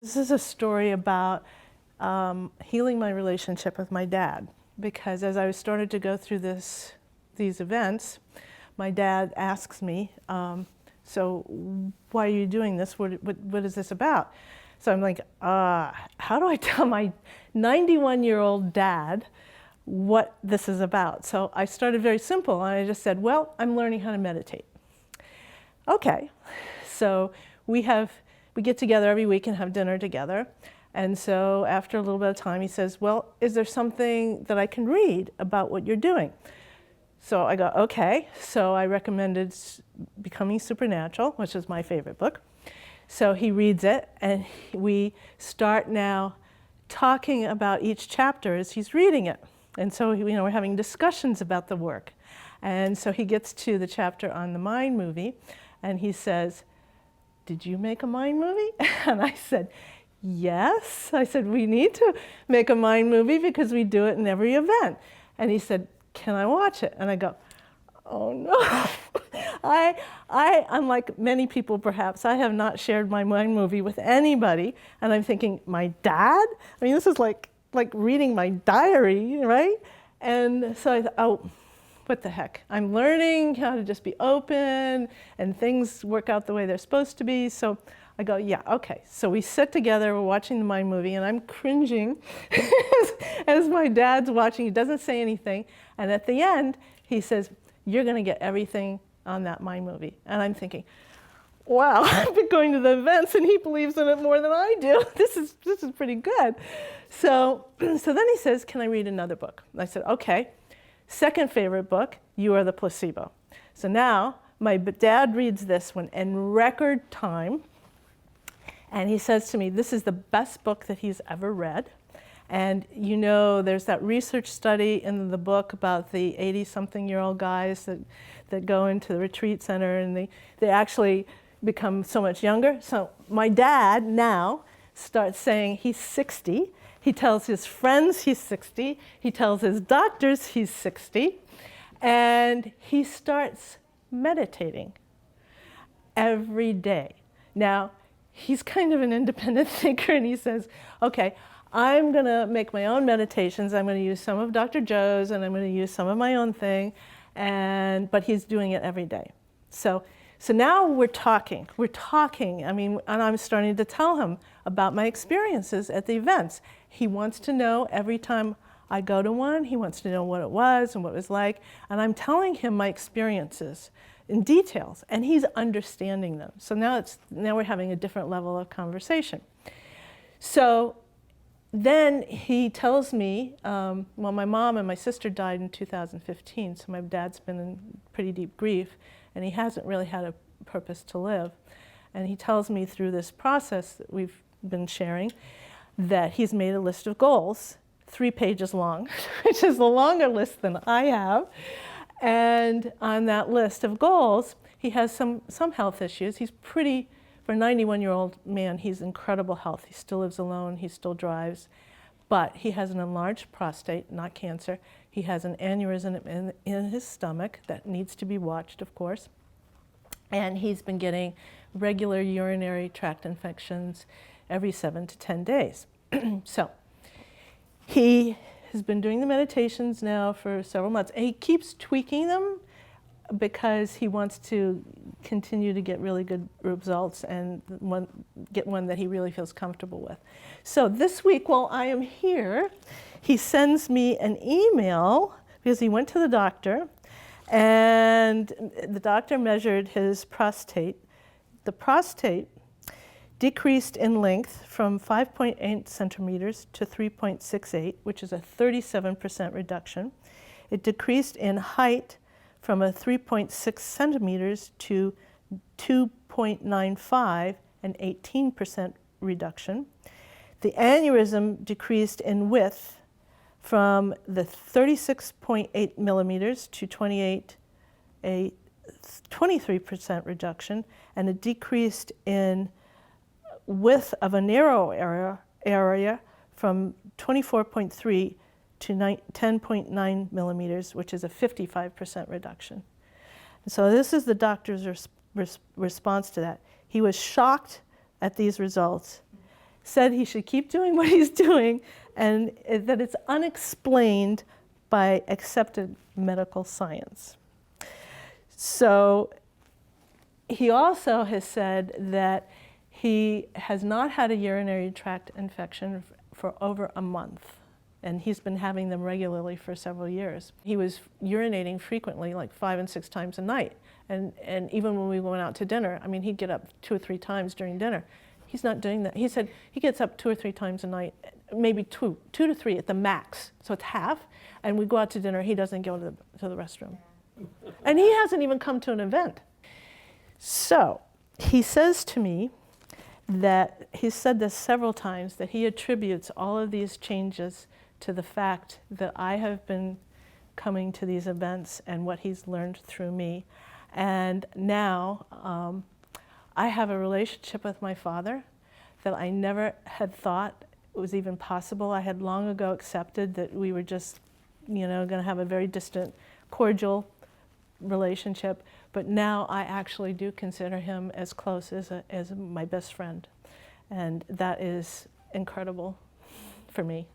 This is a story about healing my relationship with my dad, because as I started to go through these events, my dad asks me, so why are you doing this? What is this about? So I'm like, how do I tell my 91-year-old dad what this is about? So I started very simple, and I just said, well, I'm learning how to meditate. Okay, so we get together every week and have dinner together. And so after a little bit of time, he says, well, is there something that I can read about what you're doing? So I go, okay. So I recommended Becoming Supernatural, which is my favorite book. So he reads it, and we start now talking about each chapter as he's reading it. And so, we're having discussions about the work. And so he gets to the chapter on the mind movie, and he says, did you make a mind movie? And I said, yes. I said, we need to make a mind movie because we do it in every event. And he said, can I watch it? And I go, oh no. Unlike many people perhaps, I have not shared my mind movie with anybody. And I'm thinking, my dad? I mean, this is like reading my diary, right? And so I thought, oh, what the heck? I'm learning how to just be open and things work out the way they're supposed to be. So I go, yeah, okay. So we sit together, we're watching the mind movie, and I'm cringing as my dad's watching. He doesn't say anything. And at the end, he says, you're going to get everything on that mind movie. And I'm thinking, wow, I've been going to the events and he believes in it more than I do. This is pretty good. So then he says, can I read another book? And I said, okay. Second favorite book, You Are the Placebo. So now my dad reads this one in record time, and he says to me, this is the best book that he's ever read. And there's that research study in the book about the 80-something-year-old guys that go into the retreat center, and they actually become so much younger. So my dad now starts saying he's 60. He tells his friends he's 60. He tells his doctors he's 60. And he starts meditating every day. Now, he's kind of an independent thinker, and he says, okay, I'm going to make my own meditations. I'm going to use some of Dr. Joe's, and I'm going to use some of my own thing. But he's doing it every day. So now we're talking. I mean, and I'm starting to tell him about my experiences at the events. He wants to know every time I go to one, he wants to know what it was and what it was like. And I'm telling him my experiences in details, and he's understanding them. So now we're having a different level of conversation. So then he tells me, well, my mom and my sister died in 2015, so my dad's been in pretty deep grief, and he hasn't really had a purpose to live. And he tells me through this process that we've been sharing that he's made a list of goals, 3 pages long, which is a longer list than I have. And on that list of goals, he has some health issues. He's for a 91-year-old man, he's incredible health. He still lives alone, he still drives, but he has an enlarged prostate, not cancer. He has an aneurysm in his stomach that needs to be watched, of course. And he's been getting regular urinary tract infections every 7 to 10 days. So he has been doing the meditations now for several months, and he keeps tweaking them because he wants to continue to get really good results and get one that he really feels comfortable with. So this week, while I am here, he sends me an email because he went to the doctor, and the doctor measured his prostate. The prostate decreased in length from 5.8 centimeters to 3.68, which is a 37% reduction. It decreased in height from a 3.6 centimeters to 2.95, an 18% reduction. The aneurysm decreased in width from the 36.8 millimeters to 28, a 23% reduction, and it decreased in width of a narrow area from 24.3 to 10.9 millimeters, which is a 55% reduction. And so this is the doctor's response to that. He was shocked at these results, said he should keep doing what he's doing, and that it's unexplained by accepted medical science. So he also has said that he has not had a urinary tract infection for over a month, and he's been having them regularly for several years. He was urinating frequently, like 5 and 6 times a night, and even when we went out to dinner, I mean, he'd get up 2 or 3 times during dinner. He's not doing that. He said he gets up 2 or 3 times a night, maybe 2 to 3 at the max, so it's half, and we go out to dinner, he doesn't go to the restroom. And he hasn't even come to an event. So he says to me that, he's said this several times, that he attributes all of these changes to the fact that I have been coming to these events and what he's learned through me. And now I have a relationship with my father that I never had thought was even possible. I had long ago accepted that we were just, going to have a very distant, cordial relationship, but now I actually do consider him as close as my best friend, and that is incredible for me.